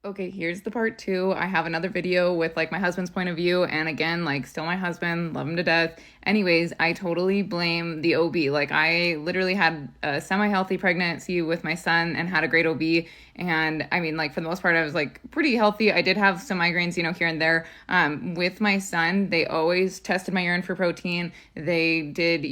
Okay, here's the part two. I have another video with like my husband's point of view, and again, like still my husband, love him to death. Anyways, I totally blame the OB. Like I literally had a semi-healthy pregnancy with my son and had a great OB. And I mean, like for the most part, I was like pretty healthy. I did have some migraines, here and there. With my son, they always tested my urine for protein. They did,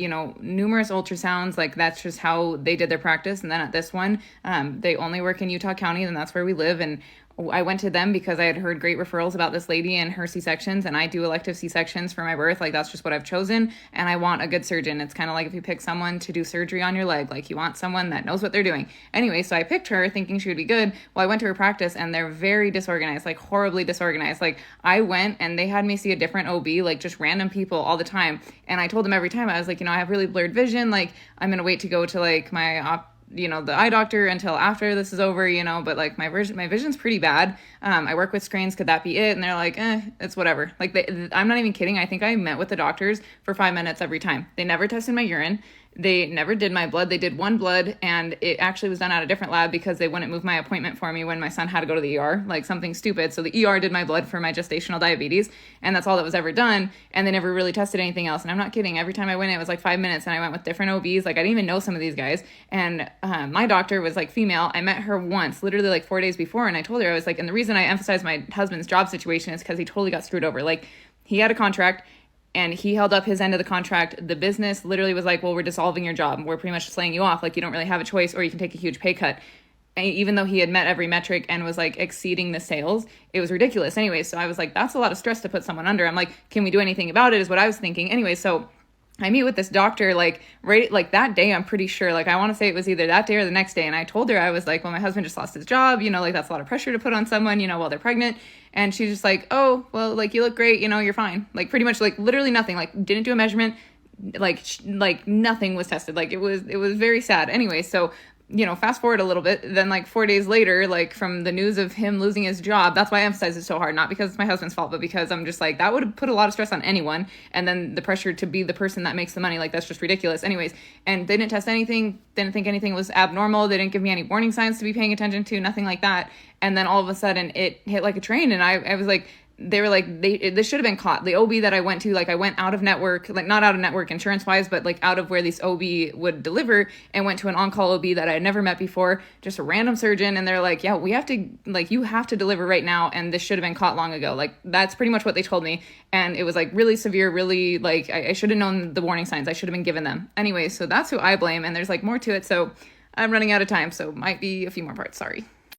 numerous ultrasounds. Like that's just how they did their practice. And then at this one, they only work in Utah County, and that's where we live. And I went to them because I had heard great referrals about this lady and her C-sections, and I do elective C-sections for my birth. Like that's just what I've chosen, and I want a good surgeon. It's kind of like if you pick someone to do surgery on your leg, like you want someone that knows what they're doing. Anyway, so I picked her thinking she would be good. Well, I went to her practice and they're very disorganized, like horribly disorganized. Like I went and they had me see a different OB, like just random people all the time. And I told them every time, I was like, I have really blurred vision. Like I'm going to wait to go to like my the eye doctor until after this is over, but like my vision's pretty bad. I work with screens. Could that be it? And they're like, it's whatever. Like I'm not even kidding. I think I met with the doctors for 5 minutes every time. They never tested my urine. They never did my blood. They did one blood, and it actually was done at a different lab because they wouldn't move my appointment for me when my son had to go to the ER, like something stupid. So the ER did my blood for my gestational diabetes, and that's all that was ever done. And they never really tested anything else. And I'm not kidding. Every time I went, it was like 5 minutes, and I went with different OBs. Like I didn't even know some of these guys. And my doctor was like female. I met her once, literally like 4 days before, and I told her, I was like, and the reason I emphasized my husband's job situation is because he totally got screwed over. Like he had a contract and he held up his end of the contract. The business literally was like, well, we're dissolving your job. We're pretty much just laying you off. Like you don't really have a choice, or you can take a huge pay cut. And even though he had met every metric and was like exceeding the sales, it was ridiculous. Anyway, so I was like, that's a lot of stress to put someone under. I'm like, can we do anything about it is what I was thinking. Anyway, so I meet with this doctor like right like that day. I'm pretty sure, like I want to say it was either that day or the next day. And I told her, I was like, well, my husband just lost his job, like that's a lot of pressure to put on someone, while they're pregnant. And she's just like, oh, well, like you look great, you're fine. Like pretty much like literally nothing, like didn't do a measurement, like nothing was tested. Like it was very sad. Anyway, so fast forward a little bit, then like 4 days later, like from the news of him losing his job, that's why I emphasize it so hard, not because it's my husband's fault, but because I'm just like, that would have put a lot of stress on anyone. And then the pressure to be the person that makes the money, like that's just ridiculous. Anyways, and they didn't test anything, didn't think anything was abnormal. They didn't give me any warning signs to be paying attention to, nothing like that. And then all of a sudden it hit like a train, and I was like, they were like, this should have been caught. The OB that I went to, like I went out of network, like not out of network insurance wise, but like out of where this OB would deliver, and went to an on-call OB that I had never met before, just a random surgeon. And they're like, yeah, we have to, like, you have to deliver right now. And this should have been caught long ago. Like that's pretty much what they told me. And it was like really severe, really like, I should have known the warning signs. I should have been given them. Anyway, so that's who I blame. And there's like more to it. So I'm running out of time. So might be a few more parts. Sorry.